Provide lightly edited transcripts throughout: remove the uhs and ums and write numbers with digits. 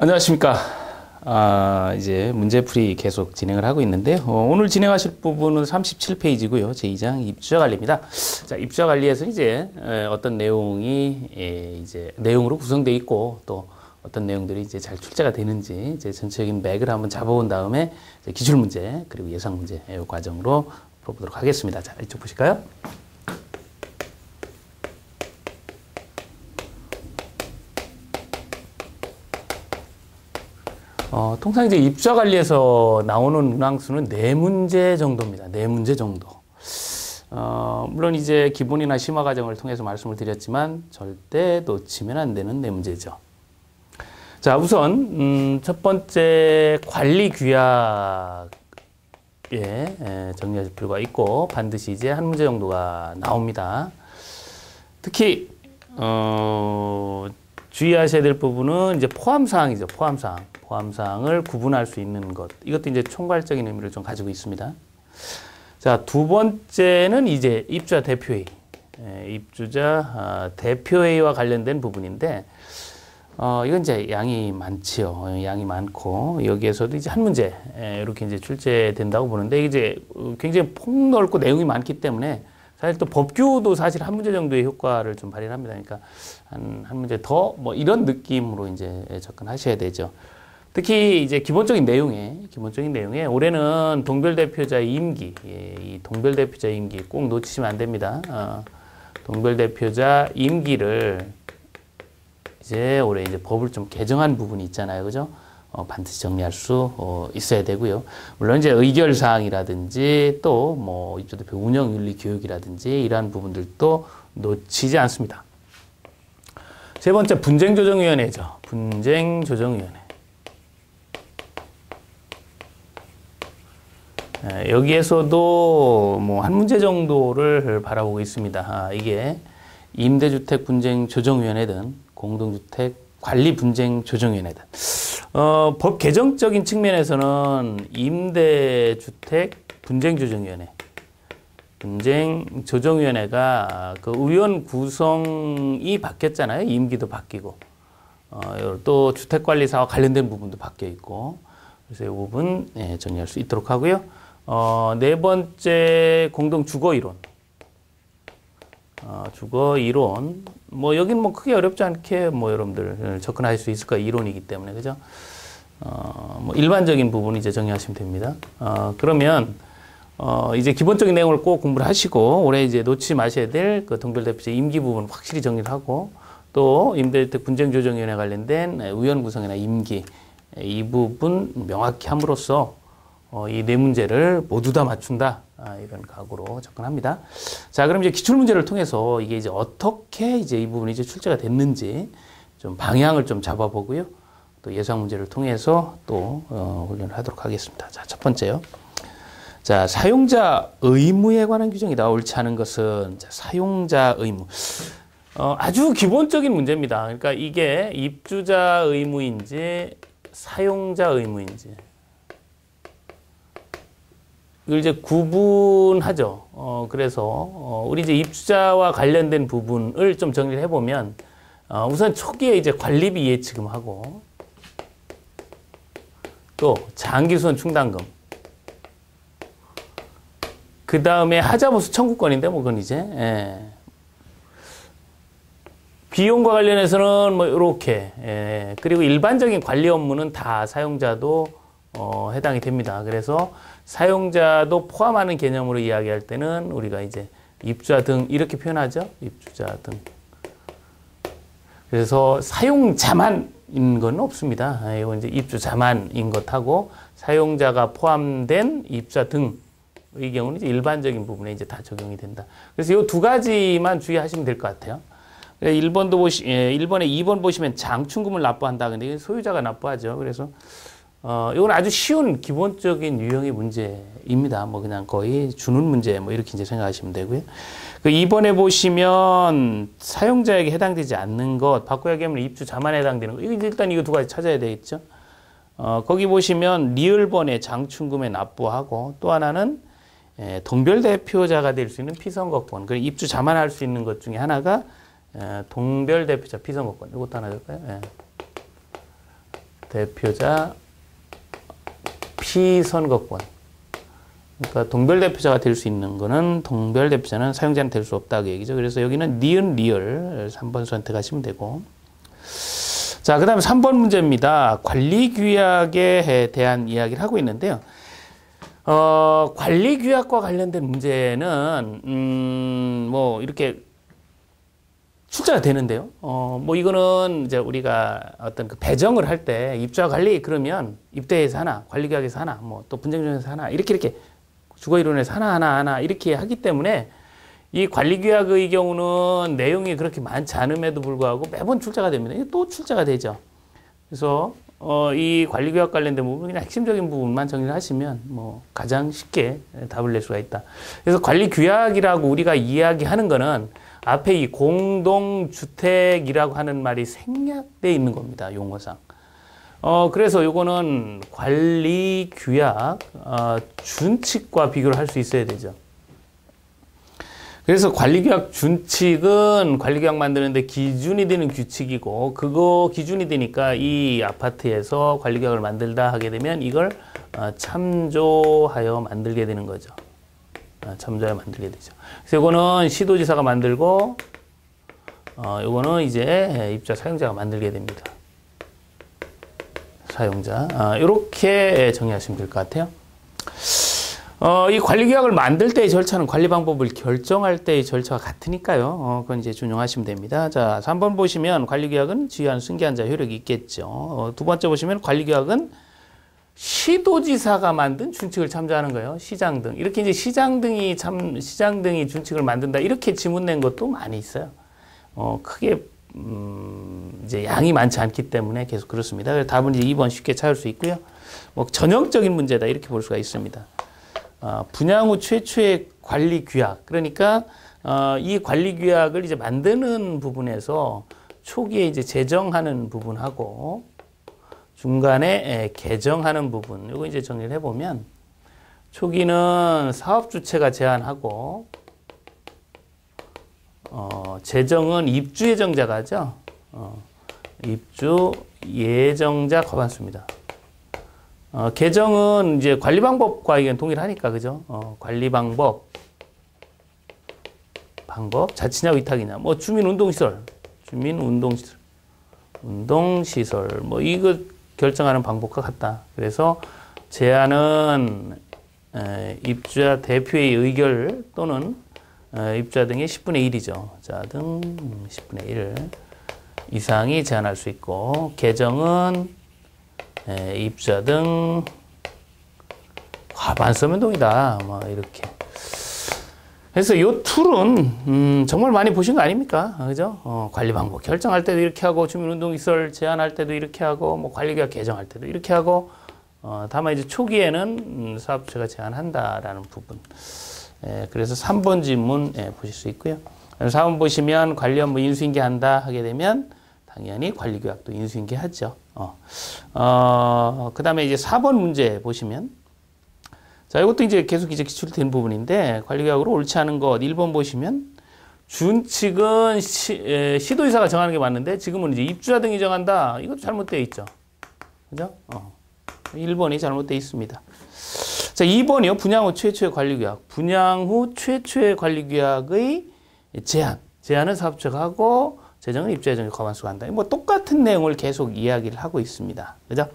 안녕하십니까. 이제 문제풀이 계속 진행을 하고 있는데요. 오늘 진행하실 부분은 37페이지고요. 제2장 입주자 관리입니다. 자, 입주자 관리에서 이제 어떤 내용이 이제 내용으로 구성되어 있고 또 어떤 내용들이 이제 잘 출제가 되는지 이제 전체적인 맥을 한번 잡아본 다음에 기출 문제 그리고 예상 문제 이 과정으로 풀어보도록 하겠습니다. 자, 이쪽 보실까요? 통상 이제 입주자 관리에서 나오는 문항수는 4문제 정도입니다. 4문제 정도. 물론 이제 기본이나 심화 과정을 통해서 말씀을 드렸지만 절대 놓치면 안 되는 4문제죠. 자, 우선 첫 번째 관리 규약에 정리하실 필요가 있고 반드시 이제 한 문제 정도가 나옵니다. 특히 주의하셔야 될 부분은 이제 포함사항이죠. 포함사항을 구분할 수 있는 것. 이것도 이제 총괄적인 의미를 좀 가지고 있습니다. 자, 두 번째는 이제 입주자 대표회의. 입주자 대표회의와 관련된 부분인데, 이건 이제 양이 많지요. 양이 많고, 여기에서도 이제 한 문제, 이렇게 이제 출제된다고 보는데, 이제 굉장히 폭넓고 내용이 많기 때문에, 사실 또 법규도 사실 한 문제 정도의 효과를 좀 발휘합니다. 그러니까 한 문제 더 뭐 이런 느낌으로 이제 접근하셔야 되죠. 특히 이제 기본적인 내용에 올해는 동별대표자 임기, 이 동별대표자 임기 꼭 놓치시면 안 됩니다. 동별대표자 임기를 이제 올해 이제 법을 좀 개정한 부분이 있잖아요, 그죠? 반드시 정리할 수 있어야 되고요. 물론 이제 의결사항이라든지 또 뭐 입주대표 운영윤리 교육이라든지 이러한 부분들도 놓치지 않습니다. 세 번째 분쟁조정위원회죠. 분쟁조정위원회. 여기에서도 뭐 한 문제 정도를 바라보고 있습니다. 이게 임대주택 분쟁조정위원회든 공동주택 관리 분쟁조정위원회든 법 개정적인 측면에서는 임대주택 분쟁조정위원회가 그 의원 구성이 바뀌었잖아요. 임기도 바뀌고 또 주택관리사와 관련된 부분도 바뀌어 있고 그래서 이 부분 정리할 수 있도록 하고요. 네 번째 공동 주거이론. 주거이론. 뭐 여기는 뭐 크게 어렵지 않게 뭐 여러분들 접근할 수 있을 거예요. 이론이기 때문에 그죠? 뭐 일반적인 부분 이제 정리하시면 됩니다. 그러면 이제 기본적인 내용을 꼭 공부를 하시고 올해 이제 놓치지 마셔야 될 그 동별대표자 임기 부분 확실히 정리를 하고 또 임대주택 분쟁조정위원회 관련된 의원 구성이나 임기 이 부분 명확히 함으로써 이 네 문제를 모두 다 맞춘다. 이런 각오로 접근합니다. 자, 그럼 이제 기출 문제를 통해서 이게 이제 어떻게 이제 이 부분이 이제 출제가 됐는지 좀 방향을 좀 잡아보고요. 또 예상 문제를 통해서 또 훈련을 하도록 하겠습니다. 자, 첫 번째요. 자, 사용자 의무에 관한 규정이다. 옳지 않은 것은 자, 사용자 의무. 아주 기본적인 문제입니다. 그러니까 이게 입주자 의무인지 사용자 의무인지 이걸 이제 구분하죠. 그래서 우리 이제 입주자와 관련된 부분을 좀 정리를 해보면 우선 초기에 이제 관리비 예치금하고 또 장기수선 충당금 그 다음에 하자보수 청구권인데 뭐 그건 이제 비용과 관련해서는 뭐 이렇게 그리고 일반적인 관리 업무는 다 사용자도 해당이 됩니다. 그래서 사용자도 포함하는 개념으로 이야기할 때는 우리가 이제 입주자 등 이렇게 표현하죠. 입주자 등. 그래서 사용자만인 건 없습니다. 이건 이제 입주자만인 것하고 사용자가 포함된 입주자 등의 경우는 이제 일반적인 부분에 이제 다 적용이 된다. 그래서 이 두 가지만 주의하시면 될 것 같아요. 1번에 2번 보시면 장충금을 납부한다. 근데 소유자가 납부하죠. 그래서 이건 아주 쉬운 기본적인 유형의 문제입니다. 뭐 그냥 거의 주는 문제 뭐 이렇게 이제 생각하시면 되고요. 그 2번에 보시면 사용자에게 해당되지 않는 것, 바꿔 얘기하면 입주자만 해당되는 것. 일단 이거 두 가지 찾아야 되겠죠. 거기 보시면 리을번에 장충금에 납부하고 또 하나는 동별대표자가 될 수 있는 피선거권. 그리고 입주자만 할 수 있는 것 중에 하나가 동별대표자 피선거권. 이것도 하나 될까요? 대표자 피선거권. 그러니까 동별대표자가 될 수 있는 거는 동별대표자는 사용자는 될 수 없다 그 얘기죠. 그래서 여기는 니은 리을 3번 선택하시면 되고. 자, 그 다음에 3번 문제입니다. 관리규약에 대한 이야기를 하고 있는데요. 관리규약과 관련된 문제는 뭐 이렇게 출제가 되는데요. 뭐 이거는 이제 우리가 어떤 그 배정을 할 때 입주와 관리 그러면 입대에서 하나, 관리규약에서 하나, 뭐 또 분쟁조정에서 하나 이렇게 주거이론에서 하나 이렇게 하기 때문에 이 관리규약의 경우는 내용이 그렇게 많지 않음에도 불구하고 매번 출제가 됩니다. 이게 또 출제가 되죠. 그래서 이 관리규약 관련된 부분 그냥 핵심적인 부분만 정리를 하시면 뭐 가장 쉽게 답을 낼 수가 있다. 그래서 관리규약이라고 우리가 이야기하는 거는 앞에 이 공동주택이라고 하는 말이 생략되어 있는 겁니다. 용어상. 그래서 요거는 관리규약 준칙과 비교를 할 수 있어야 되죠. 그래서 관리규약 준칙은 관리규약 만드는데 기준이 되는 규칙이고 그거 기준이 되니까 이 아파트에서 관리규약을 만들다 하게 되면 이걸 참조하여 만들게 되는 거죠. 참조하여 만들게 되죠. 그래서 이거는 시도지사가 만들고 이거는 이제 입주자 사용자가 만들게 됩니다. 사용자. 이렇게 정리하시면 될 것 같아요. 이 관리규약을 만들 때의 절차는 관리 방법을 결정할 때의 절차와 같으니까요. 그건 이제 준용하시면 됩니다. 자, 3번 보시면 관리규약은 지휘한 승계한 자 효력이 있겠죠. 두 번째 보시면 관리규약은 시도지사가 만든 준칙을 참조하는 거예요. 시장 등. 이렇게 이제 시장 등이 준칙을 만든다. 이렇게 지문 낸 것도 많이 있어요. 크게, 이제 양이 많지 않기 때문에 계속 그렇습니다. 그래서 답은 이제 2번 쉽게 찾을 수 있고요. 뭐 전형적인 문제다. 이렇게 볼 수가 있습니다. 분양 후 최초의 관리규약. 그러니까, 이 관리규약을 이제 만드는 부분에서 초기에 이제 제정하는 부분하고 중간에 개정하는 부분, 요거 이제 정리를 해보면 초기는 사업주체가 제안하고 제정은 입주예정자가 하죠. 입주예정자 과반수입니다. 개정은 이제 관리 방법과 이건 동일하니까 그죠? 관리 방법 자치냐 위탁이냐 뭐 주민운동시설 뭐 이거 결정하는 방법과 같다. 그래서 제안은 입주자 대표의 의결 또는 입주자 등의 10분의 1이죠. 자, 등 10분의 1 이상이 제안할 수 있고 개정은 입주자 등 과반수 면동이다. 뭐 이렇게. 그래서 이 툴은 정말 많이 보신 거 아닙니까? 그죠? 관리 방법 결정할 때도 이렇게 하고 주민운동시설 제안할 때도 이렇게 하고 뭐 관리규약 개정할 때도 이렇게 하고 다만 이제 초기에는 사업주체가 제안한다라는 부분. 그래서 3번 질문 보실 수 있고요. 4번 보시면 관리업무 인수인계한다 하게 되면 당연히 관리규약도 인수인계하죠. 그 다음에 이제 4번 문제 보시면 자, 이것도 이제 계속 이제 기출된 부분인데 관리규약으로 옳지 않은 것 1번 보시면 준칙은 시도지사가 정하는 게 맞는데 지금은 이제 입주자 등이 정한다. 이것도 잘못되어 있죠. 그죠? 1번이 잘못되어 있습니다. 자, 2번이요. 분양 후 최초의 관리규약. 분양 후 최초의 관리규약의 제안은 사업주체가 하고 제정은 입주예정자 과반수가 한다. 뭐 똑같은 내용을 계속 이야기를 하고 있습니다. 그죠?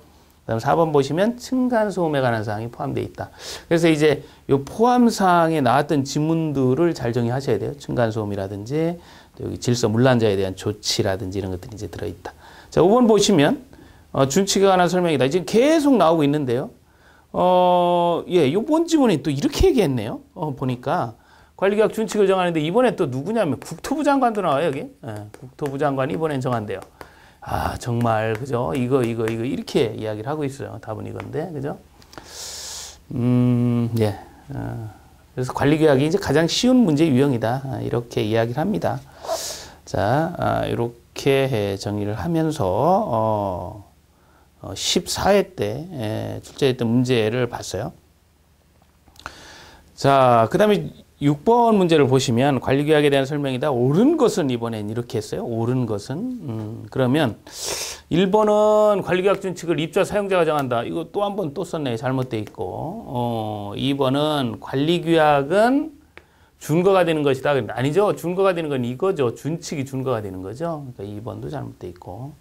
그다음 4번 보시면 층간소음에 관한 사항이 포함되어 있다. 그래서 이제 요 포함사항에 나왔던 지문들을 잘 정리하셔야 돼요. 층간소음이라든지 또 여기 질서 문란자에 대한 조치라든지 이런 것들이 이제 들어있다. 자, 5번 보시면 준칙에 관한 설명이다. 지금 계속 나오고 있는데요. 요번 지문이 또 이렇게 얘기했네요. 보니까 관리규약 준칙을 정하는데 이번에 또 누구냐면 국토부 장관도 나와요, 여기. 국토부 장관이 이번엔 정한대요. 정말, 그죠? 이거, 이렇게 이야기를 하고 있어요. 답은 이건데, 그죠? 그래서 관리규약이 이제 가장 쉬운 문제 유형이다. 이렇게 이야기를 합니다. 자, 이렇게 정리를 하면서, 14회 때 출제했던 문제를 봤어요. 자, 그 다음에 6번 문제를 보시면 관리규약에 대한 설명이다. 옳은 것은 이번엔 이렇게 했어요. 옳은 것은. 그러면 1번은 관리규약 준칙을 입주자 사용자가 정한다. 이거 또 한 번 또 썼네. 잘못돼 있고. 2번은 관리규약은 준거가 되는 것이다. 아니죠. 준거가 되는 건 이거죠. 준칙이 준거가 되는 거죠. 그러니까 2번도 잘못돼 있고.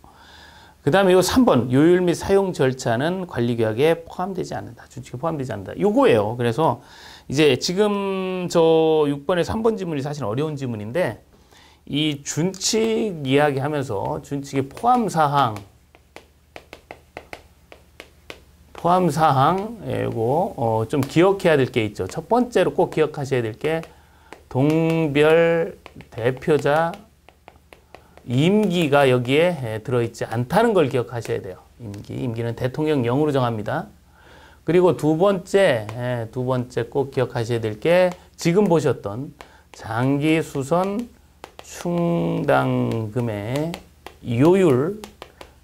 그 다음에 요 3번 요율 및 사용 절차는 관리규약에 포함되지 않는다. 준칙에 포함되지 않는다. 요거예요. 그래서 이제 지금 저 6번에 3번 지문이 사실 어려운 지문인데 이 준칙 이야기하면서 준칙의 포함사항, 좀 기억해야 될 게 있죠. 첫 번째로 꼭 기억하셔야 될 게 동별 대표자 임기가 여기에 들어있지 않다는 걸 기억하셔야 돼요. 임기는 대통령령으로 정합니다. 그리고 두 번째 꼭 기억하셔야 될 게 지금 보셨던 장기 수선 충당금의 요율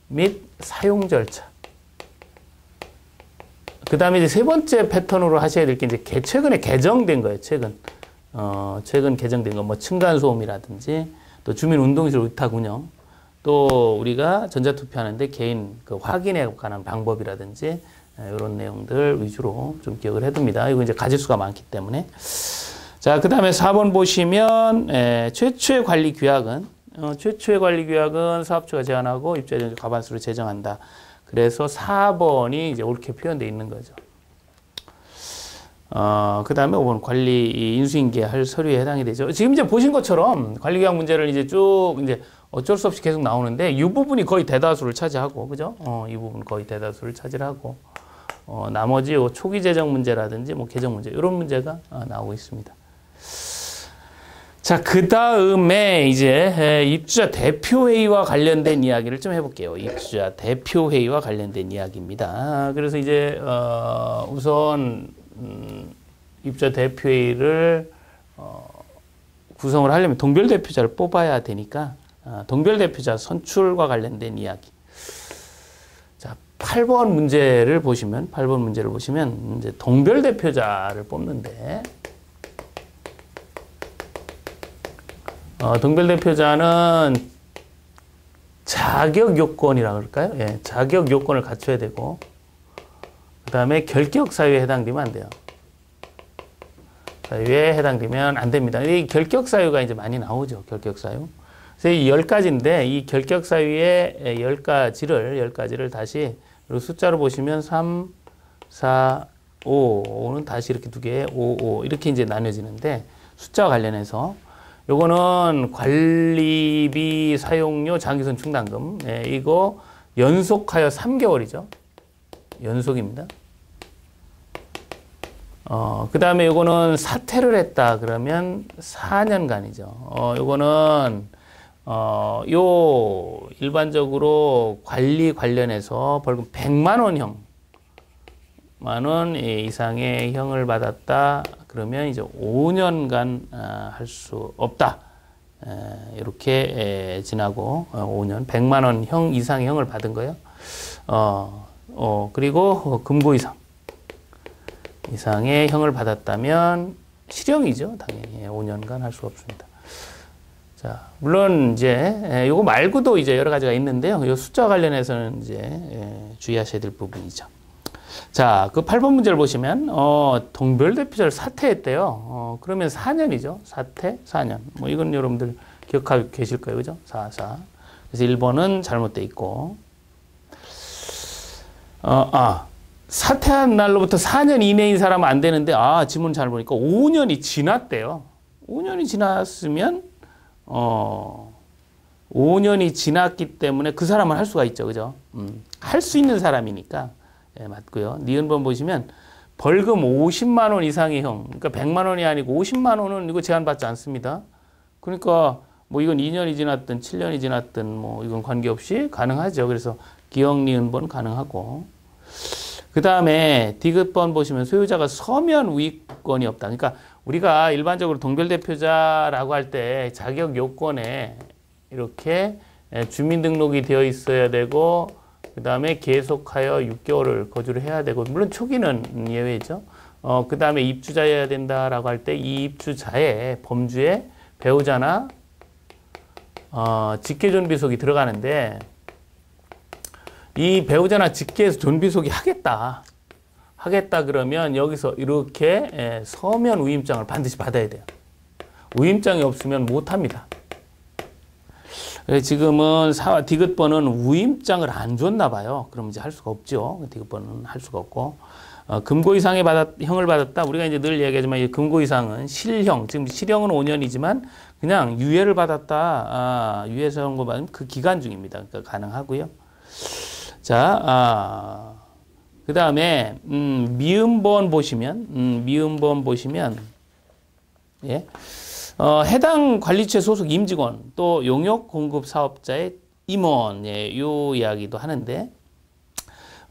및 사용 절차. 그 다음에 이제 세 번째 패턴으로 하셔야 될 게 이제 최근에 개정된 거예요. 최근 개정된 거, 뭐 층간소음이라든지 또 주민운동시설 위탁 운영, 또 우리가 전자투표하는데 개인 그 확인에 관한 방법이라든지 이런 내용들 위주로 좀 기억을 해둡니다. 이거 이제 가지수가 많기 때문에. 자, 그 다음에 4번 보시면 최초의 관리 규약은 사업주가 제안하고 입주자 과반수를 제정한다. 그래서 4번이 이제 옳게 표현되어 있는 거죠. 그 다음에 5번 관리 인수인계할 서류에 해당이 되죠. 지금 이제 보신 것처럼 관리규약 문제를 이제 쭉 이제 어쩔 수 없이 계속 나오는데 이 부분이 거의 대다수를 차지하고, 그죠? 이 부분 거의 대다수를 차지하고, 나머지 초기 재정 문제라든지 뭐 개정 문제 이런 문제가 나오고 있습니다. 자, 그 다음에 이제 입주자 대표회의와 관련된 이야기를 좀 해볼게요. 입주자 대표회의와 관련된 이야기입니다. 그래서 이제 우선 입주자 대표회의를 구성을 하려면 동별 대표자를 뽑아야 되니까 동별 대표자 선출과 관련된 이야기. 자, 8번 문제를 보시면 이제 동별 대표자를 뽑는데 동별 대표자는 자격 요건이라고 그럴까요? 예, 자격 요건을 갖춰야 되고, 그 다음에 결격 사유에 해당되면 안 돼요. 사유에 해당되면 안 됩니다. 이 결격 사유가 이제 많이 나오죠. 결격 사유. 그래서 이 10가지인데 이 결격 사유의 10가지를 다시 숫자로 보시면 3, 4, 5는 다시 이렇게 두 개에 5 이렇게 이제 나뉘어지는데 숫자와 관련해서 요거는 관리비 사용료 장기선 충당금. 이거 연속하여 3개월이죠. 연속입니다. 그 다음에 요거는 사퇴를 했다 그러면 4년간이죠. 요거는 일반적으로 관리 관련해서 벌금 100만 원형, 만원 이상의 형을 받았다 그러면 이제 5년간 할 수 없다. 이렇게 지나고 5년 100만 원 형 이상의 형을 받은 거예요. 그리고 금고 이상의 형을 받았다면 실형이죠. 당연히 5년간 할 수 없습니다. 자, 물론 이제 요거 말고도 이제 여러 가지가 있는데요. 요 숫자와 관련해서는 이제 주의하셔야 될 부분이죠. 자, 그 8번 문제를 보시면 동별 대표자를 사퇴했대요. 그러면 4년이죠. 사퇴 4년. 뭐 이건 여러분들 기억하고 계실 거예요. 그죠? 4. 그래서 1번은 잘못돼 있고. 사퇴한 날로부터 4년 이내인 사람은 안 되는데 지문 잘 보니까 5년이 지났대요. 5년이 지났으면 5년이 지났기 때문에 그 사람은 할 수가 있죠. 그죠? 할 수 있는 사람이니까. 예, 맞고요. 니은번 보시면 벌금 50만 원 이상의 형. 그러니까 100만 원이 아니고 50만 원은 이거 제한받지 않습니다. 그러니까 뭐 이건 2년이 지났든 7년이 지났든 뭐 이건 관계없이 가능하죠. 그래서 기억 니은번 가능하고. 그 다음에 디귿번 보시면 소유자가 서면 우위권이 없다. 그러니까 우리가 일반적으로 동별 대표자라고 할 때 자격 요건에 이렇게 주민등록이 되어 있어야 되고 그 다음에 계속하여 6개월을 거주를 해야 되고, 물론 초기는 예외죠. 그 다음에 입주자여야 된다라고 할 때 이 입주자의 범주에 배우자나 직계존비속이 들어가는데 이 배우자나 직계존비속이 하겠다 그러면 여기서 이렇게 서면 위임장을 반드시 받아야 돼요. 위임장이 없으면 못합니다. 지금은 사와 디귿번은 위임장을 안 줬나 봐요. 그럼 이제 할 수가 없죠. 디귿번은 할 수가 없고. 금고 이상의 형을 받았다. 우리가 이제 늘 얘기하지만 이 금고 이상은 실형, 지금 실형은 5년이지만 그냥 유예를 받았다. 유예 선고 받으면 그 기간 중입니다. 그러니까 가능하고요. 자, 그 다음에 미음번 보시면 예. 해당 관리처 소속 임직원 또 용역 공급 사업자의 임원, 예, 요 이야기도 하는데,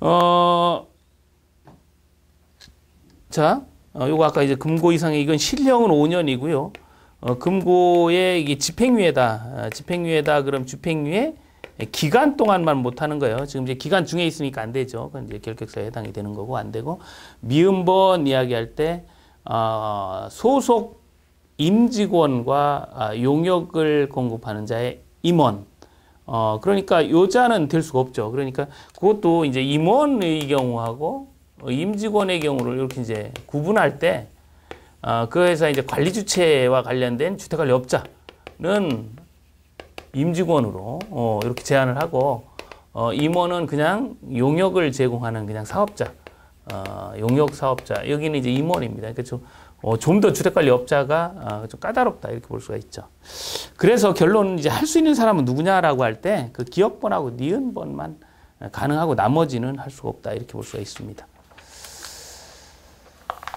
요거 아까 이제 금고 이상의 이건 실형은 5년이고요. 금고의 이게 집행유예다. 그럼 집행유예 기간 동안만 못 하는 거예요. 지금 이제 기간 중에 있으니까 안 되죠. 그건 이제 결격사에 해당이 되는 거고 안 되고, 미음번 이야기할 때, 소속 임직원과 용역을 공급하는 자의 임원. 그러니까 요자는 될 수가 없죠. 그러니까 그것도 이제 임원의 경우하고 임직원의 경우를 이렇게 이제 구분할 때, 그 회사 이제 관리 주체와 관련된 주택관리업자는 임직원으로 이렇게 제한을 하고, 임원은 그냥 용역을 제공하는 그냥 사업자, 용역 사업자, 여기는 이제 임원입니다. 그러니까 좀 더 주택관리업자가 좀 까다롭다 이렇게 볼 수가 있죠. 그래서 결론은 이제 할 수 있는 사람은 누구냐라고 할 때 그 기업번하고 니은번만 가능하고 나머지는 할 수가 없다 이렇게 볼 수가 있습니다.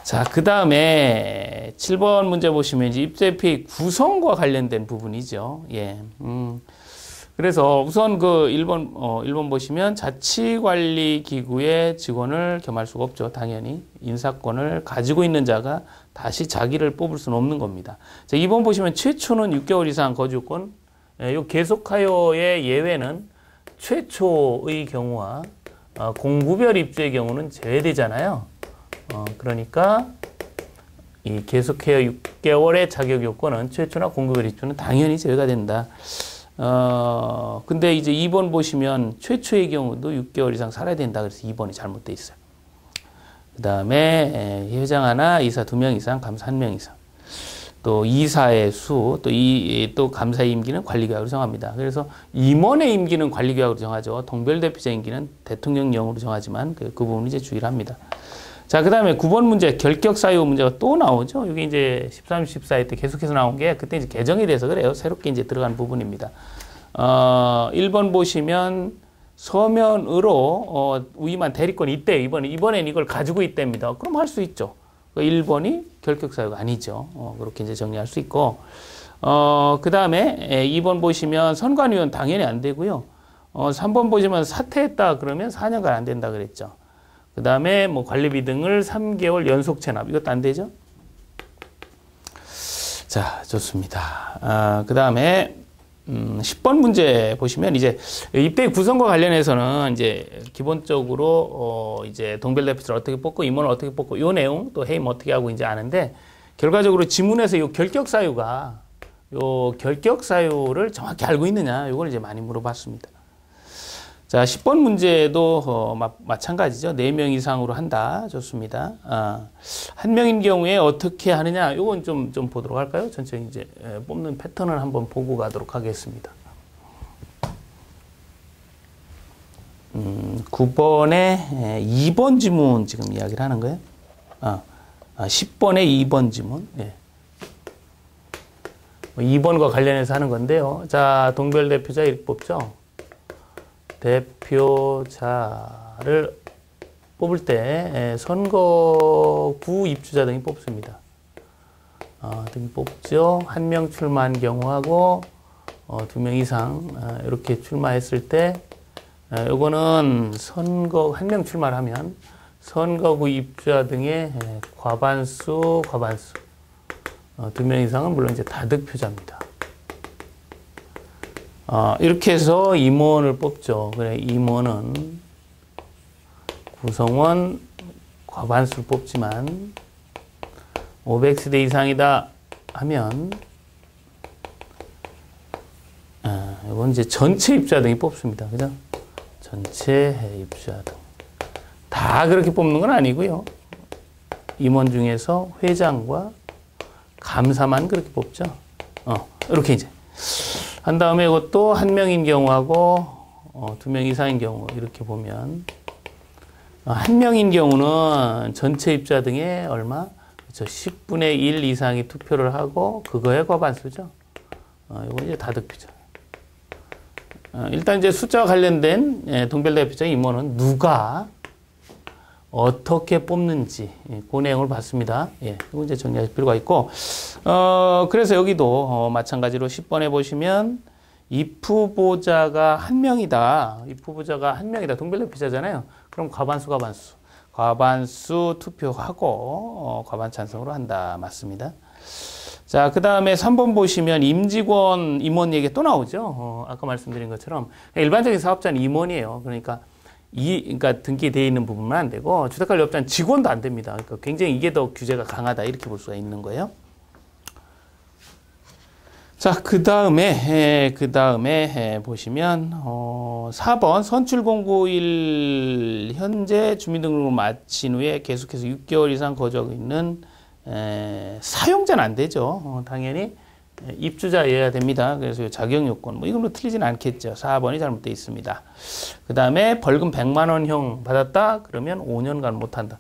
자, 그 다음에 7번 문제 보시면 이제 입주대표의 구성과 관련된 부분이죠. 예. 그래서 우선 그 1번 보시면 자치관리기구의 직원을 겸할 수가 없죠. 당연히. 인사권을 가지고 있는 자가 다시 자기를 뽑을 수는 없는 겁니다. 자, 2번 보시면 최초는 6개월 이상 거주권. 요 계속하여의 예외는 최초의 경우와 공구별 입주의 경우는 제외되잖아요. 그러니까 이 계속해야 6개월의 자격 요건은 최초나 공구별 입주는 당연히 제외가 된다. 근데 이제 2번 보시면 최초의 경우도 6개월 이상 살아야 된다. 그래서 2번이 잘못되어 있어요. 그 다음에 회장 하나, 이사 2명 이상, 감사 1명 이상. 또 이사의 수, 또 감사의 임기는 관리계약으로 정합니다. 그래서 임원의 임기는 관리계약으로 정하죠. 동별대표자 임기는 대통령령으로 정하지만 그 부분은 이제 주의를 합니다. 자, 그 다음에 9번 문제, 결격사유 문제가 또 나오죠. 이게 이제 13, 14회 때 계속해서 나온 게 그때 이제 개정이 돼서 그래요. 새롭게 이제 들어간 부분입니다. 1번 보시면 서면으로 위임한 대리권이 있대요. 이번엔 이걸 가지고 있답니다. 그럼 할 수 있죠. 1번이 결격사유가 아니죠. 그렇게 이제 정리할 수 있고, 그 다음에 2번 보시면 선관위원 당연히 안 되고요. 3번 보시면 사퇴했다 그러면 4년간 안 된다 그랬죠. 그 다음에 뭐 관리비 등을 3개월 연속 체납, 이것도 안 되죠. 자, 좋습니다. 그 다음에 10번 문제 보시면 이제 입대 구성과 관련해서는 이제 기본적으로 이제 동별대표를 어떻게 뽑고 임원을 어떻게 뽑고 요 내용 또 해임 어떻게 하고 이제 아는데, 결과적으로 지문에서 요 결격사유를 정확히 알고 있느냐, 요걸 이제 많이 물어봤습니다. 자, 10번 문제도 마찬가지죠. 4명 이상으로 한다. 좋습니다. 한 명인 경우에 어떻게 하느냐, 요건 좀 보도록 할까요? 전체 이제 뽑는 패턴을 한번 보고 가도록 하겠습니다. 9번에 2번 지문 지금 이야기를 하는 거예요. 10번에 2번 지문. 예. 2번과 관련해서 하는 건데요. 자, 동별대표자 이렇게 뽑죠. 대표자를 뽑을 때 선거구 입주자 등이 뽑습니다. 등이 뽑죠. 1명 출마한 경우하고 2명 이상 이렇게 출마했을 때, 요거는 1명 출마를 하면 선거구 입주자 등의 과반수 2명 이상은 물론 이제 다득표자입니다. 이렇게 해서 임원을 뽑죠. 그래, 임원은 구성원, 과반수를 뽑지만 500세대 이상이다 하면 이건 이제 전체 입주자 등이 뽑습니다. 그죠? 전체 입주자 등. 다 그렇게 뽑는 건 아니고요. 임원 중에서 회장과 감사만 그렇게 뽑죠. 이렇게 이제 한 다음에 이것도 한 명인 경우하고 2명 이상인 경우 이렇게 보면 한 명인 경우는 전체 입주자 등의 얼마? 그렇죠. 10분의 1 이상이 투표를 하고 그거의 과반수죠. 이거 이제 다득표죠. 일단 이제 숫자와 관련된 동별대표자 임원은 누가 어떻게 뽑는지 그 내용을 봤습니다. 이거 이제 정리하실 필요가 있고 그래서 여기도 마찬가지로 10번에 보시면 입 후보자가 한 명이다. 입 후보자가 한 명이다. 동별대표자잖아요. 그럼 과반수 투표하고 과반 찬성으로 한다. 맞습니다. 자, 그 다음에 3번 보시면 임직원 임원 얘기 또 나오죠. 아까 말씀드린 것처럼 일반적인 사업자는 임원이에요. 그러니까 등기되어 있는 부분만 안 되고 주택관리업자는 직원도 안 됩니다. 그러니까 굉장히 이게 더 규제가 강하다 이렇게 볼 수가 있는 거예요. 자, 그 다음에 보시면 4번 선출공고일 현재 주민등록을 마친 후에 계속해서 6개월 이상 거주하고 있는 사용자는 안 되죠. 당연히 입주자여야 됩니다. 그래서 자격요건 뭐 이걸로 틀리진 않겠죠. 4번이 잘못되어 있습니다. 그 다음에 벌금 100만 원형 받았다 그러면 5년간 못한다.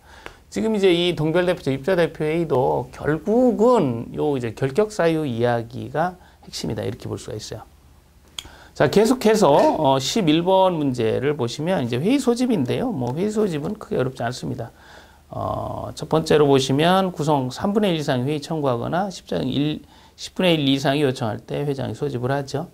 지금 이제 이 동별대표자 입주자대표회의도 결국은 요 이제 결격사유 이야기가 핵심이다 이렇게 볼 수가 있어요. 자, 계속해서 11번 문제를 보시면 이제 회의 소집인데요. 뭐 회의 소집은 크게 어렵지 않습니다. 첫 번째로 보시면 구성 3분의 1 이상 회의 청구하거나 10분의 1 이상이 요청할 때 회장이 소집을 하죠.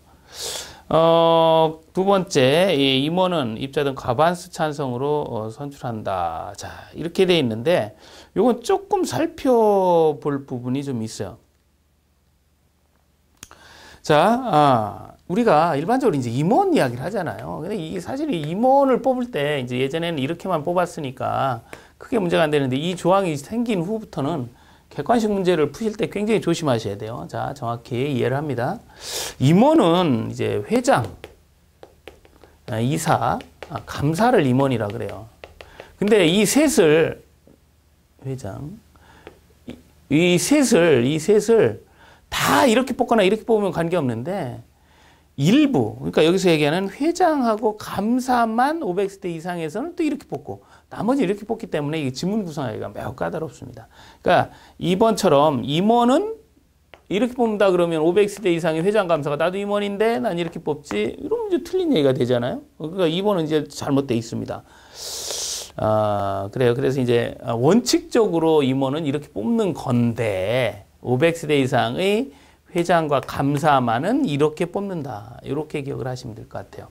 두 번째, 임원은 입주자 등 과반수 찬성으로 선출한다. 자, 이렇게 돼 있는데 이건 조금 살펴볼 부분이 좀 있어요. 자, 우리가 일반적으로 이제 임원 이야기를 하잖아요. 근데 이 사실 임원을 뽑을 때 이제 예전에는 이렇게만 뽑았으니까 크게 문제가 안 되는데 이 조항이 생긴 후부터는 객관식 문제를 푸실 때 굉장히 조심하셔야 돼요. 자, 정확히 이해를 합니다. 임원은 이제 회장, 이사, 감사를 임원이라 그래요. 근데 이 셋을 회장, 이 셋을 다 이렇게 뽑거나 이렇게 뽑으면 관계없는데 일부, 그러니까 여기서 얘기하는 회장하고 감사만 500세대 이상에서는 또 이렇게 뽑고 나머지 이렇게 뽑기 때문에 이 지문 구성하기가 매우 까다롭습니다. 그러니까 2번처럼 임원은 이렇게 뽑는다 그러면 500세대 이상의 회장 감사가 나도 임원인데 난 이렇게 뽑지 이러면 이제 틀린 얘기가 되잖아요. 그러니까 2번은 이제 잘못되어 있습니다. 그래요. 그래서 이제 원칙적으로 임원은 이렇게 뽑는 건데 500세대 이상의 회장과 감사만은 이렇게 뽑는다. 이렇게 기억을 하시면 될 것 같아요.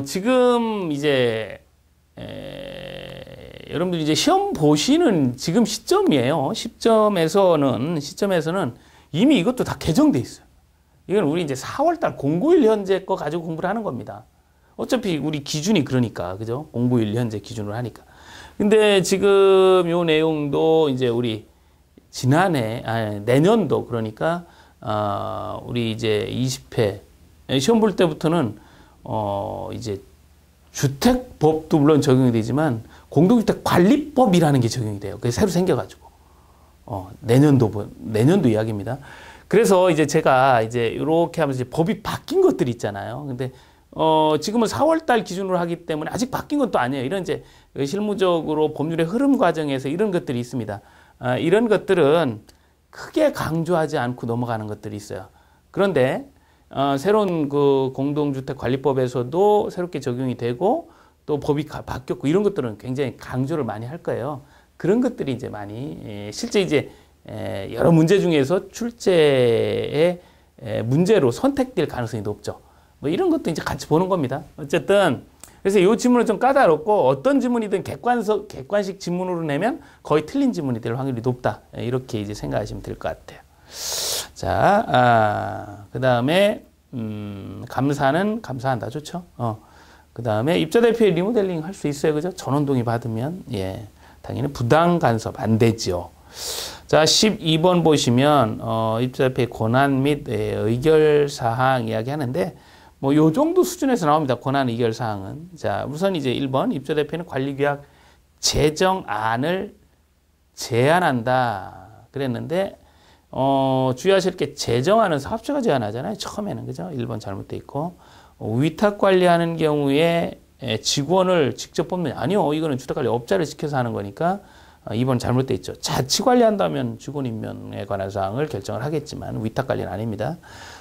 지금 이제 여러분들 이제 시험 보시는 지금 시점이에요. 시점에서는 이미 이것도 다 개정돼 있어요. 이건 우리 이제 4월달 공고일 현재 거 가지고 공부를 하는 겁니다. 어차피 우리 기준이 그러니까, 그죠? 공고일 현재 기준으로 하니까. 근데 지금 요 내용도 이제 우리 내년도 그러니까 우리 이제 20회 시험 볼 때부터는 이제 주택법도 물론 적용이 되지만 공동주택관리법이라는 게 적용이 돼요. 그게 새로 생겨가지고 내년도 이야기입니다. 그래서 이제 제가 이제 이렇게 하면서 이제 법이 바뀐 것들이 있잖아요. 근데 지금은 4월달 기준으로 하기 때문에 아직 바뀐 건 또 아니에요. 이런 이제 실무적으로 법률의 흐름 과정에서 이런 것들이 있습니다. 이런 것들은 크게 강조하지 않고 넘어가는 것들이 있어요. 그런데 새로운 그 공동주택관리법에서도 새롭게 적용이 되고 또 법이 바뀌었고 이런 것들은 굉장히 강조를 많이 할 거예요. 그런 것들이 이제 많이 실제 이제 여러 문제 중에서 출제의 문제로 선택될 가능성이 높죠. 뭐 이런 것도 이제 같이 보는 겁니다. 어쨌든 그래서 이 지문은 좀 까다롭고 어떤 지문이든 객관식 지문으로 내면 거의 틀린 지문이 될 확률이 높다. 이렇게 이제 생각하시면 될 것 같아요. 자, 그 다음에 감사는 감사한다. 좋죠? 그 다음에 입자 대표의 리모델링 할 수 있어요. 그죠? 전원 동의 받으면, 예. 당연히 부당 간섭 안 되죠. 자, 12번 보시면, 입자 대표의 권한 및 의결 사항 이야기 하는데, 뭐, 요 정도 수준에서 나옵니다. 권한 의결 사항은. 자, 우선 이제 1번, 입자 대표는 관리규약 제정안을 제안한다. 그랬는데, 주의하실 게 제정안은 사업자가 제안하잖아요. 처음에는. 그죠? 1번 잘못돼 있고. 위탁 관리하는 경우에 직원을 직접 뽑는, 아니요. 이거는 주택관리 업자를 시켜서 하는 거니까 2번 잘못돼 있죠. 자치 관리한다면 직원 임명에 관한 사항을 결정을 하겠지만 위탁 관리는 아닙니다.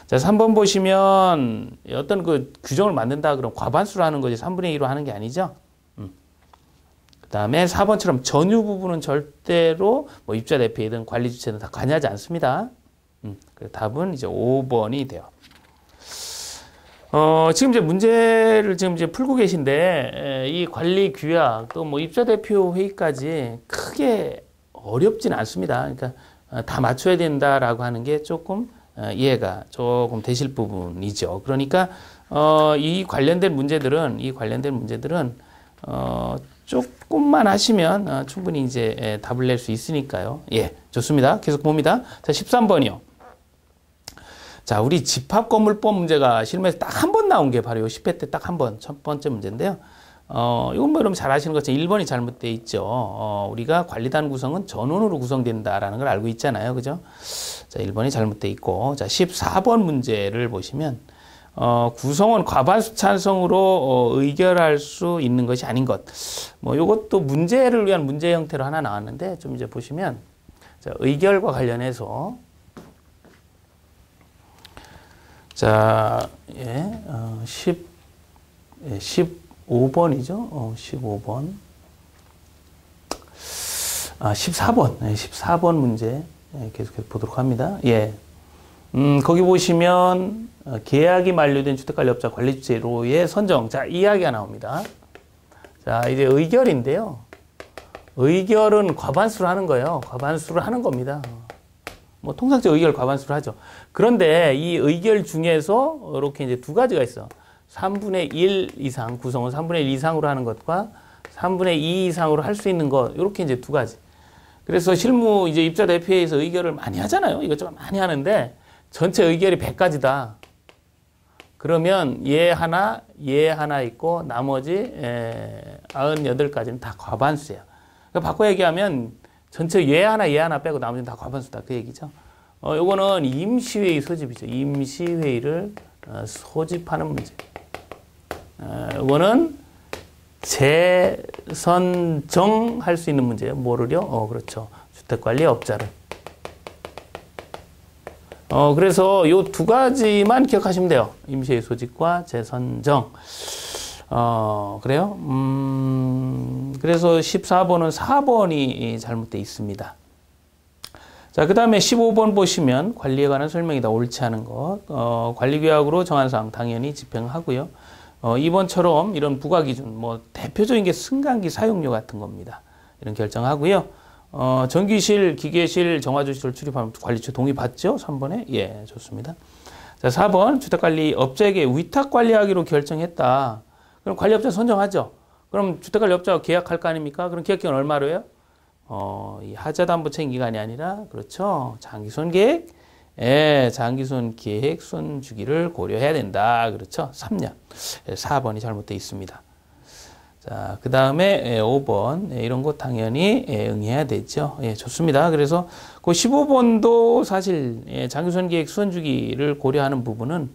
자, 3번 보시면 어떤 그 규정을 만든다 그럼 과반수로 하는 거지 3분의 2로 하는 게 아니죠. 그 다음에 4번처럼 전유 부분은 절대로 뭐 입자 대표이든 관리 주체든 다 관여하지 않습니다. 그래서 답은 이제 5번이 돼요. 지금 이제 문제를 지금 이제 풀고 계신데, 이 관리 규약, 또 뭐 입자 대표 회의까지 크게 어렵진 않습니다. 그러니까 다 맞춰야 된다라고 하는 게 조금 이해가 조금 되실 부분이죠. 그러니까, 이 관련된 문제들은 조금만 하시면 충분히 이제 답을 낼 수 있으니까요. 예, 좋습니다. 계속 봅니다. 자, 13번이요. 자, 우리 집합건물법 문제가 실무에서 딱 한 번 나온 게 바로 요 10회 때 딱 한 번, 첫 번째 문제인데요. 이건 뭐 여러분 잘 아시는 것처럼 1번이 잘못되어 있죠. 우리가 관리단 구성은 전원으로 구성된다라는 걸 알고 있잖아요. 그죠? 자, 1번이 잘못되어 있고. 자, 14번 문제를 보시면, 구성원 과반수 찬성으로 의결할 수 있는 것이 아닌 것. 뭐 요것도 문제를 위한 문제 형태로 하나 나왔는데, 좀 이제 보시면, 자, 의결과 관련해서, 자, 15번이죠. 15번. 14번. 14번 문제 계속해서 보도록 합니다. 예. 거기 보시면 계약이 만료된 주택관리업자 관리주체로의 선정. 자, 이 이야기가 나옵니다. 자, 이제 의결인데요. 의결은 과반수로 하는 거예요. 과반수로 하는 겁니다. 뭐 통상적 의결 과반수로 하죠. 그런데 이 의결 중에서 이렇게 이제 두 가지가 있어. 3분의 1 이상, 구성은 3분의 1 이상으로 하는 것과 3분의 2 이상으로 할 수 있는 것, 이렇게 이제 두 가지. 그래서 실무 이제 입자 대표회에서 의결을 많이 하잖아요. 이것저것 많이 하는데 전체 의결이 100가지다. 그러면 얘 하나 있고 나머지 98가지는 다 과반수야. 그러니까 바꿔 얘기하면 전체 얘 하나 빼고 나머지는 다 과반수다. 그 얘기죠. 요거는 임시회의 소집이죠. 임시회의를 소집하는 문제. 요거는 재선정할 수 있는 문제예요. 뭐를요? 그렇죠. 주택관리업자를. 그래서 요 두 가지만 기억하시면 돼요. 임시회의 소집과 재선정. 그래요? 그래서 14번은 4번이 잘못되어 있습니다. 자, 그 다음에 15번 보시면 관리에 관한 설명이다. 옳지 않은 것. 관리규약으로 정한 사항 당연히 집행하고요. 2번처럼 이런 부과기준, 뭐 대표적인 게 승강기 사용료 같은 겁니다. 이런 결정하고요. 전기실, 기계실, 정화조시설 출입하면 관리처 동의 받죠? 3번에? 예, 좋습니다. 자, 4번 주택관리 업자에게 위탁관리하기로 결정했다. 그럼 관리업자 선정하죠. 그럼 주택관리업자가 계약할 거 아닙니까? 그럼 계약기간 얼마로 해요? 이 하자담보 책임 기간이 아니라, 그렇죠. 장기손 계획, 장기손 계획 손주기를 고려해야 된다. 그렇죠. 3년. 4번이 잘못되어 있습니다. 자, 그 다음에 5번. 이런 거 당연히 응해야 되죠. 예, 좋습니다. 그래서 그 15번도 사실 장기손 계획 손주기를 고려하는 부분은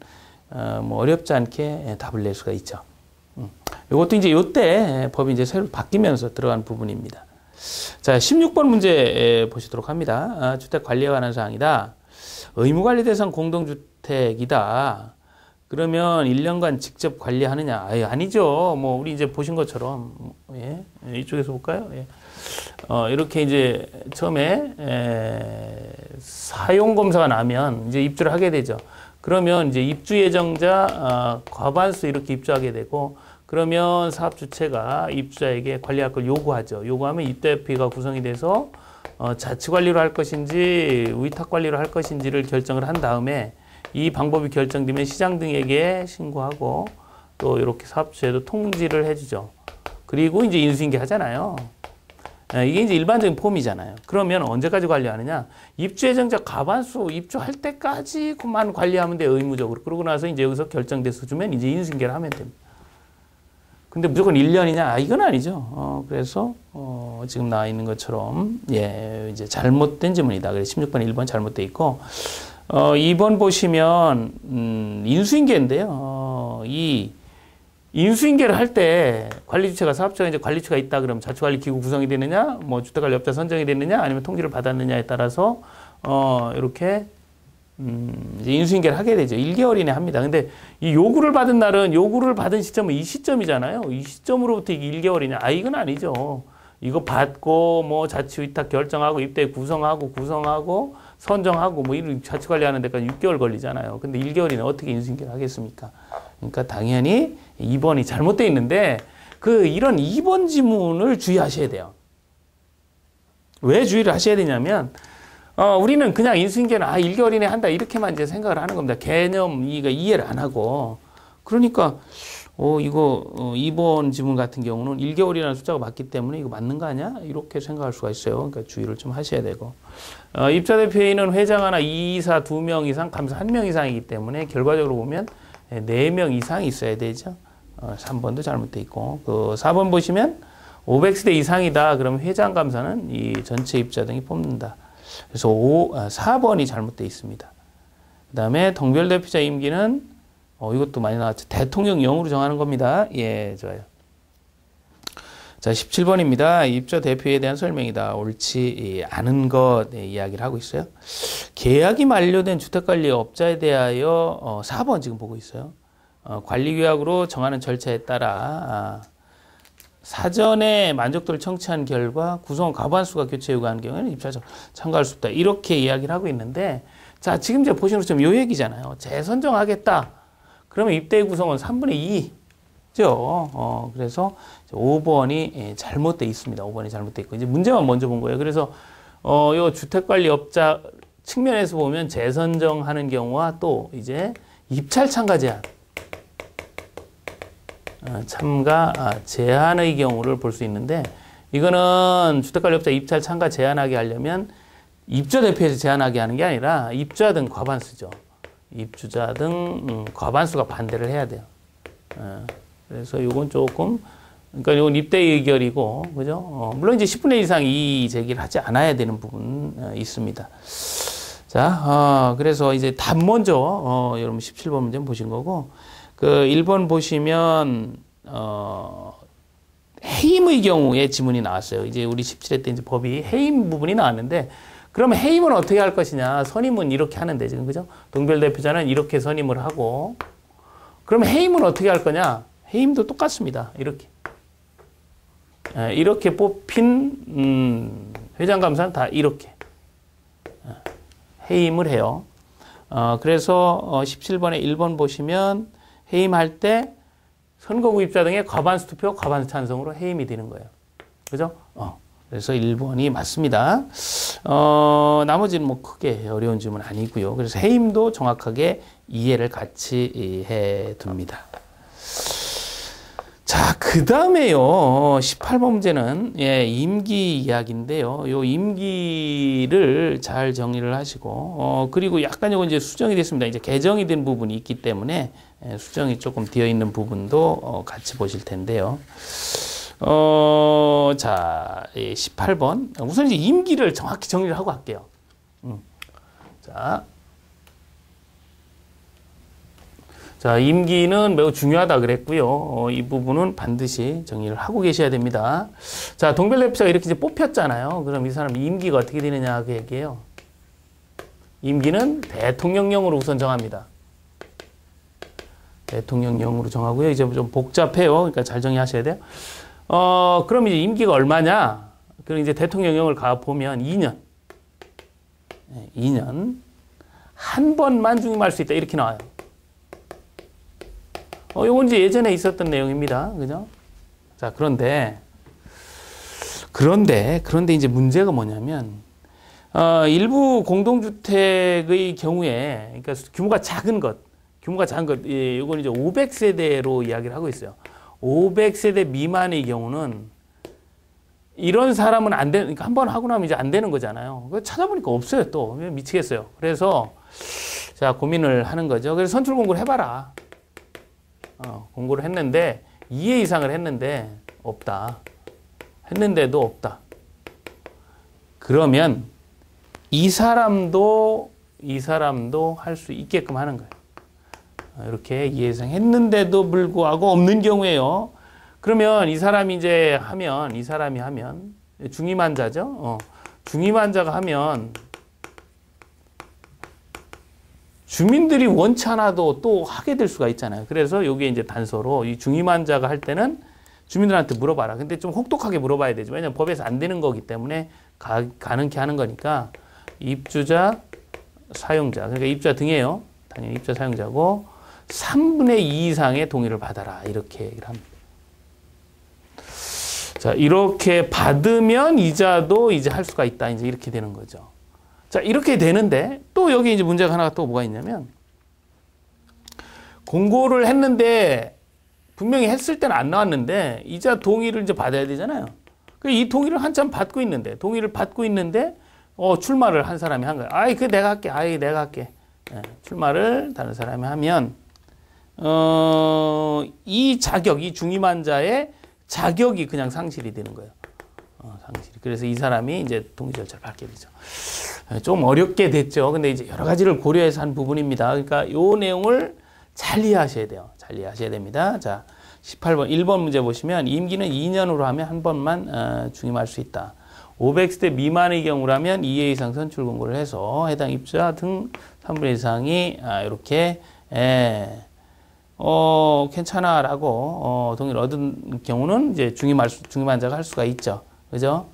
뭐 어렵지 않게 답을 낼 수가 있죠. 이것도 이제 요때 법이 이제 새로 바뀌면서 들어간 부분입니다. 자, 16번 문제 보시도록 합니다. 주택 관리에 관한 사항이다. 의무관리 대상 공동주택이다. 그러면 1년간 직접 관리하느냐? 아니죠. 뭐, 우리 이제 보신 것처럼, 예, 이쪽에서 볼까요? 예. 이렇게 이제 처음에, 사용검사가 나면 이제 입주를 하게 되죠. 그러면 이제 입주 예정자, 과반수 이렇게 입주하게 되고, 그러면 사업주체가 입주자에게 관리할 걸 요구하죠. 요구하면 입대표가 구성이 돼서 자치관리로 할 것인지 위탁관리로 할 것인지를 결정을 한 다음에 이 방법이 결정되면 시장 등에게 신고하고 또 이렇게 사업주에도 통지를 해주죠. 그리고 이제 인수인계 하잖아요. 이게 이제 일반적인 폼이잖아요. 그러면 언제까지 관리하느냐? 입주 예정자 과반수 입주할 때까지만 관리하면 돼요, 의무적으로. 그러고 나서 이제 여기서 결정돼서 주면 이제 인수인계를 하면 됩니다. 근데 무조건 1년이냐? 아, 이건 아니죠. 그래서, 지금 나와 있는 것처럼, 예, 이제 잘못된 지문이다. 그래서 16번, 1번 잘못돼 있고, 2번 보시면, 인수인계인데요. 이 인수인계를 할 때 관리주체가 사업자가 이제 관리주체가 있다 그러면 자치관리기구 구성이 되느냐, 뭐 주택관리업자 선정이 됐느냐, 아니면 통지를 받았느냐에 따라서 이렇게 이제 인수인계를 하게 되죠. 1개월 이내 합니다. 근데 이 요구를 받은 날은 요구를 받은 시점은 이 시점이잖아요. 이 시점으로부터 이게 1개월이냐? 아, 이건 아니죠. 이거 받고 뭐 자치위탁 결정하고 입대 구성하고 선정하고 뭐 이런 자치관리하는 데까지 6개월 걸리잖아요. 근데 1개월 이내 어떻게 인수인계를 하겠습니까? 그러니까 당연히 2번이 잘못되어 있는데 이런 2번 지문을 주의하셔야 돼요. 왜 주의를 하셔야 되냐면 우리는 그냥 인수인계는 1개월 이내 한다 이렇게만 이제 생각을 하는 겁니다. 개념 이해를 안 하고. 그러니까 이거 2번 지문 같은 경우는 1개월이라는 숫자가 맞기 때문에 이거 맞는 거 아니야? 이렇게 생각할 수가 있어요. 그러니까 주의를 좀 하셔야 되고. 입자대표인은 회장 하나, 이사 2명 이상, 감사 1명 이상이기 때문에 결과적으로 보면 4명 이상이 있어야 되죠. 3번도 잘못돼 있고. 4번 보시면 500세대 이상이다. 그러면 회장 감사는 이 전체 입자 등이 뽑는다. 그래서 4번이 잘못돼 있습니다. 그 다음에 동별대표자 임기는 이것도 많이 나왔죠. 대통령령으로 정하는 겁니다. 예, 좋아요. 자, 17번입니다. 입자 대표에 대한 설명이다. 옳지 않은 것 이야기를 하고 있어요. 계약이 만료된 주택관리업자에 대하여 4번 지금 보고 있어요. 관리규약으로 정하는 절차에 따라 사전에 만족도를 청취한 결과 구성원 과반수가 교체 요구하는 경우에는 입찰자 참가할 수 없다. 이렇게 이야기를 하고 있는데, 자, 지금 제가 보시는 것처럼 요 얘기잖아요. 재선정하겠다. 그러면 입대 구성원 3분의 2죠. 그래서 5번이 잘못돼 있습니다. 5번이 잘못돼 있고, 이제 문제만 먼저 본 거예요. 그래서 요 주택관리업자 측면에서 보면 재선정하는 경우와 또 이제 입찰 참가 제한, 참가 제한의 경우를 볼 수 있는데, 이거는 주택관리업자 입찰 참가 제한하게 하려면 입주 대표에서 제한하게 하는 게 아니라 입주자 등 과반수죠. 입주자 등 과반수가 반대를 해야 돼요. 그래서 이건 조금, 그러니까 이건 입대 의결이고, 그죠? 물론 이제 10분의 1 이상 이의 제기를 하지 않아야 되는 부분 있습니다. 자, 그래서 이제 답 먼저 여러분 17번 문제 보신 거고, 1번 보시면 해임의 경우에 지문이 나왔어요. 이제 우리 17회 때 이제 법이 해임 부분이 나왔는데, 그러면 해임은 어떻게 할 것이냐? 선임은 이렇게 하는데 지금, 그죠? 동별대표자는 이렇게 선임을 하고, 그러면 해임은 어떻게 할 거냐? 해임도 똑같습니다. 이렇게 뽑힌 회장감사는 다 이렇게 해임을 해요. 그래서 17번에 1번 보시면 해임할 때 선거구 입자 등의 과반수 투표, 과반수 찬성으로 해임이 되는 거예요. 그죠? 그래서 1번이 맞습니다. 나머지는 뭐 크게 어려운 질문 아니고요. 그래서 해임도 정확하게 이해를 같이 해 둡니다. 자, 그 다음에요. 18번 문제는 임기 이야기인데요. 요 임기를 잘 정리를 하시고, 그리고 약간 요거 이제 수정이 됐습니다. 이제 개정이 된 부분이 있기 때문에 수정이 조금 되어 있는 부분도 같이 보실 텐데요. 자, 18번. 우선 이제 임기를 정확히 정리를 하고 갈게요. 자, 임기는 매우 중요하다 그랬고요. 이 부분은 반드시 정리를 하고 계셔야 됩니다. 자, 동별대표자가 이렇게 이제 뽑혔잖아요. 그럼 이 사람 임기가 어떻게 되느냐 그 얘기예요. 임기는 대통령령으로 우선 정합니다. 대통령령으로 정하고요. 이제 좀 복잡해요. 그러니까 잘 정리하셔야 돼요. 그럼 이제 임기가 얼마냐? 그럼 이제 대통령령을 가 보면 2년. 2년. 한 번만 중임할 수 있다. 이렇게 나와요. 요건 이제 예전에 있었던 내용입니다. 그죠? 자, 그런데 이제 문제가 뭐냐면, 일부 공동주택의 경우에, 그러니까 규모가 작은 것, 규모가 작은 것, 예, 이건 이제 500세대로 이야기를 하고 있어요. 500세대 미만의 경우는 이런 사람은 안 되는, 그러니까 한 번 하고 나면 이제 안 되는 거잖아요. 찾아보니까 없어요, 또. 미치겠어요. 그래서, 자, 고민을 하는 거죠. 그래서 선출 공고를 해봐라. 공고를 했는데, 2회 이상을 했는데, 없다. 했는데도 없다. 그러면, 이 사람도 할 수 있게끔 하는 거예요. 이렇게 2회 이상 했는데도 불구하고 없는 경우에요. 그러면 이 사람이 하면, 중임 환자죠? 중임 환자가 하면, 주민들이 원치 않아도 또 하게 될 수가 있잖아요. 그래서 여기에 이제 단서로, 이 중임 환자가 할 때는 주민들한테 물어봐라. 근데 좀 혹독하게 물어봐야 되죠. 왜냐면 법에서 안 되는 거기 때문에 가능케 하는 거니까, 입주자, 사용자. 그러니까 입주자 등이에요. 당연히 입주자, 사용자고, 3분의 2 이상의 동의를 받아라. 이렇게 얘기를 합니다. 자, 이렇게 받으면 이자도 이제 할 수가 있다. 이제 이렇게 되는 거죠. 자, 이렇게 되는데 또 여기 이제 문제가 하나가 또 뭐가 있냐면 공고를 했는데 분명히 했을 때는 안 나왔는데 이자 동의를 이제 받아야 되잖아요. 이 동의를 한참 받고 있는데 출마를 한 사람이 한 거야. 아이, 내가 할게. 예, 출마를 다른 사람이 하면 이 중임 환자의 자격이 그냥 상실이 되는 거예요. 상실. 그래서 이 사람이 이제 동의 절차를 밟게 되죠. 좀 어렵게 됐죠. 근데 이제 여러 가지를 고려해서 한 부분입니다. 그러니까 요 내용을 잘 이해하셔야 돼요. 잘 이해하셔야 됩니다. 자, 18번, 1번 문제 보시면 임기는 2년으로 하면 한 번만 중임할 수 있다. 500세대 미만의 경우라면 2회 이상 선출 공고를 해서 해당 입주자 등 3분의 1 이상이 이렇게 괜찮아 라고 동의를 얻은 경우는 이제 중임 환자가 할 수가 있죠. 그죠?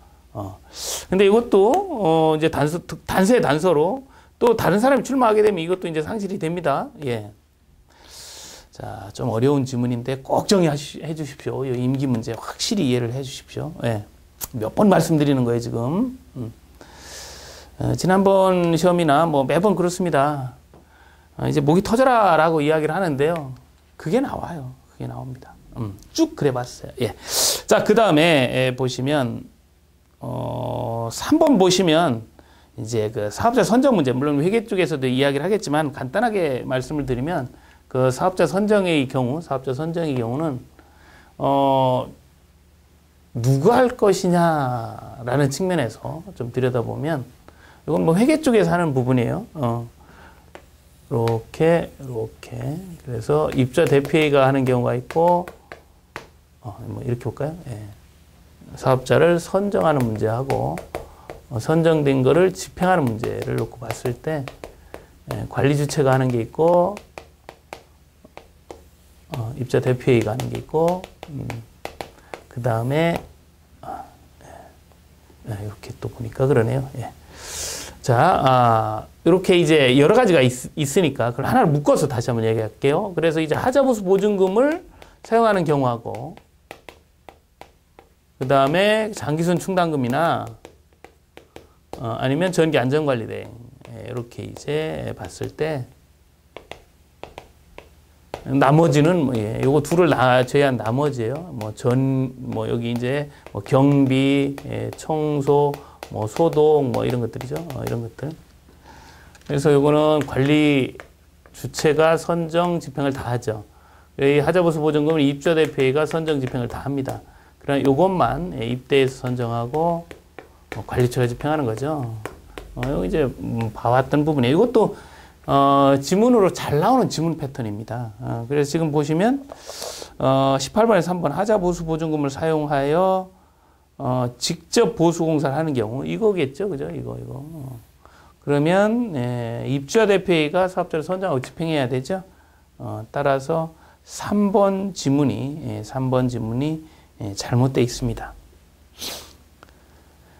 근데 이것도 이제 단서의 단서로 또 다른 사람이 출마하게 되면 이것도 이제 상실이 됩니다. 예. 자, 좀 어려운 지문인데 꼭 정리해 주십시오. 이 임기 문제 확실히 이해를 해 주십시오. 예. 몇 번 말씀드리는 거예요, 지금. 지난번 시험이나 뭐 매번 그렇습니다. 이제 목이 터져라 라고 이야기를 하는데요. 그게 나와요. 그게 나옵니다. 쭉 그래 봤어요. 예. 자, 그 다음에 보시면, 3번 보시면, 이제 그 사업자 선정 문제, 물론 회계 쪽에서도 이야기를 하겠지만, 간단하게 말씀을 드리면, 그 사업자 선정의 경우는, 누가 할 것이냐라는 측면에서 좀 들여다보면, 이건 뭐 회계 쪽에서 하는 부분이에요. 이렇게. 그래서 입주자 대표회의가 하는 경우가 있고, 뭐 이렇게 볼까요? 예. 사업자를 선정하는 문제하고, 선정된 거를 집행하는 문제를 놓고 봤을 때, 관리 주체가 하는 게 있고, 입주자 대표회의가 하는 게 있고, 그 다음에, 이렇게 또 보니까 그러네요. 예. 자, 이렇게 이제 여러 가지가 있으니까 그걸 하나를 묶어서 다시 한번 얘기할게요. 그래서 이제 하자보수 보증금을 사용하는 경우하고, 그 다음에 장기순 충당금이나, 아니면 전기 안전관리대행, 이렇게 이제 봤을 때, 나머지는, 요거 둘을 제외한 나머지예요. 여기 이제, 경비, 청소, 소독, 이런 것들이죠. 이런 것들. 그래서 요거는 관리 주체가 선정, 집행을 다 하죠. 이 하자보수 보증금은 입주자 대표회의가 선정, 집행을 다 합니다. 그럼 요것만 입대해서 선정하고, 관리처가 집행하는 거죠. 여기 이제, 봐왔던 부분이에요. 이것도, 지문으로 잘 나오는 지문 패턴입니다. 그래서 지금 보시면, 18번에서 3번 하자보수 보증금을 사용하여, 직접 보수공사를 하는 경우, 이거겠죠. 그죠? 이거. 그러면, 입주자 대표회의가 사업자를 선정하고 집행해야 되죠. 따라서 3번 지문이 잘못되어 있습니다.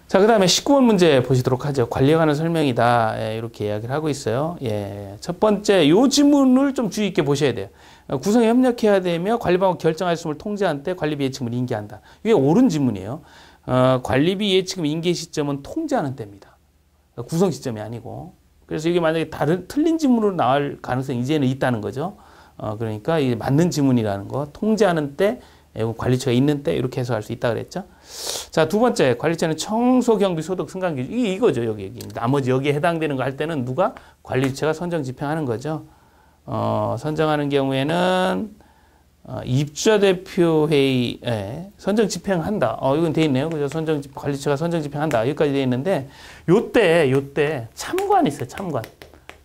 자, 그 다음에 19번 문제 보시도록 하죠. 관리에 관한 설명이다. 이렇게 이야기를 하고 있어요. 예. 첫 번째, 요 지문을 좀 주의 있게 보셔야 돼요. 구성에 협력해야 되며 관리방법 결정할 수를 통제한 때 관리비 예치금을 인계한다. 이게 옳은 지문이에요. 관리비 예치금 인계 시점은 통제하는 때입니다. 구성 시점이 아니고. 그래서 이게 만약에 틀린 지문으로 나올 가능성이 이제는 있다는 거죠. 그러니까 이 맞는 지문이라는 거, 통제하는 때, 관리처가 있는 때 이렇게 해석할 수 있다 그랬죠. 자, 두 번째, 관리처는 청소, 경비, 소득, 승강 기준. 이거죠, 여기. 나머지 여기에 해당되는 거 할 때는 누가? 관리처가 선정 집행하는 거죠. 선정하는 경우에는 입주자 대표 회의에 선정 집행한다. 이건 돼 있네요. 그죠? 관리처가 선정 집행한다. 여기까지 돼 있는데, 요때 참관이 있어요. 참관.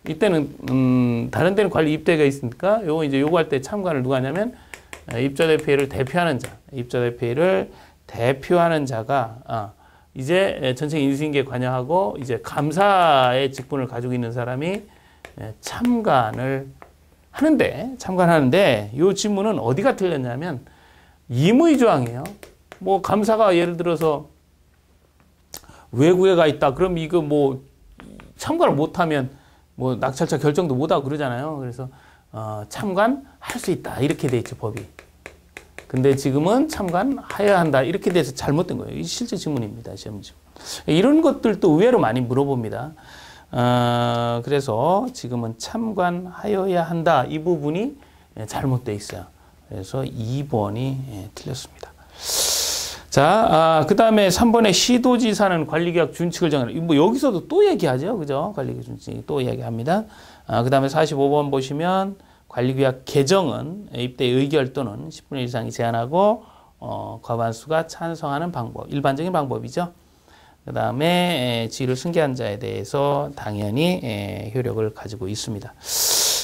이때는 다른 데는 관리 입대가 있으니까 요거 할 때 참관을 누가 하냐면 입주자 대표 회의를 대표하는 자. 입주자 대표 회의를 대표하는 자가 이제 전체 인수인계에 관여하고 이제 감사의 직분을 가지고 있는 사람이 참관하는데 요 지문은 어디가 틀렸냐면 임의 조항이에요. 뭐 감사가 예를 들어서 외국에 가 있다. 그럼 이거 뭐 참관을 못하면 뭐 낙찰자 결정도 못하고 그러잖아요. 그래서 참관할 수 있다. 이렇게 돼 있죠, 법이. 근데 지금은 참관하여야 한다. 이렇게 돼서 잘못된 거예요. 이 실제 지문입니다. 시험 지문. 이런 것들도 의외로 많이 물어봅니다. 그래서 지금은 참관하여야 한다. 이 부분이 잘못돼 있어요. 그래서 2번이 틀렸습니다. 자, 그 다음에 3번에 시도지사는 관리계약 준칙을 정하는. 뭐 여기서도 또 얘기하죠. 그죠? 관리계약 준칙 또 얘기합니다. 그 다음에 45번 보시면 관리계약 개정은 입대 의결 또는 10분의 1 이상이 제한하고 과반수가 찬성하는 방법. 일반적인 방법이죠. 그 다음에 지위를 승계한 자에 대해서 당연히 효력을 가지고 있습니다.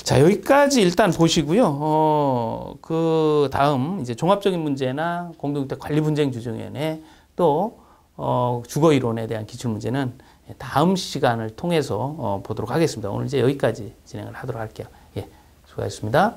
자, 여기까지 일단 보시고요. 그 다음 이제 종합적인 문제나 공동주택 관리분쟁조정위원회 또 주거이론에 대한 기출문제는 다음 시간을 통해서 보도록 하겠습니다. 오늘 이제 여기까지 진행을 하도록 할게요. 예, 수고하셨습니다.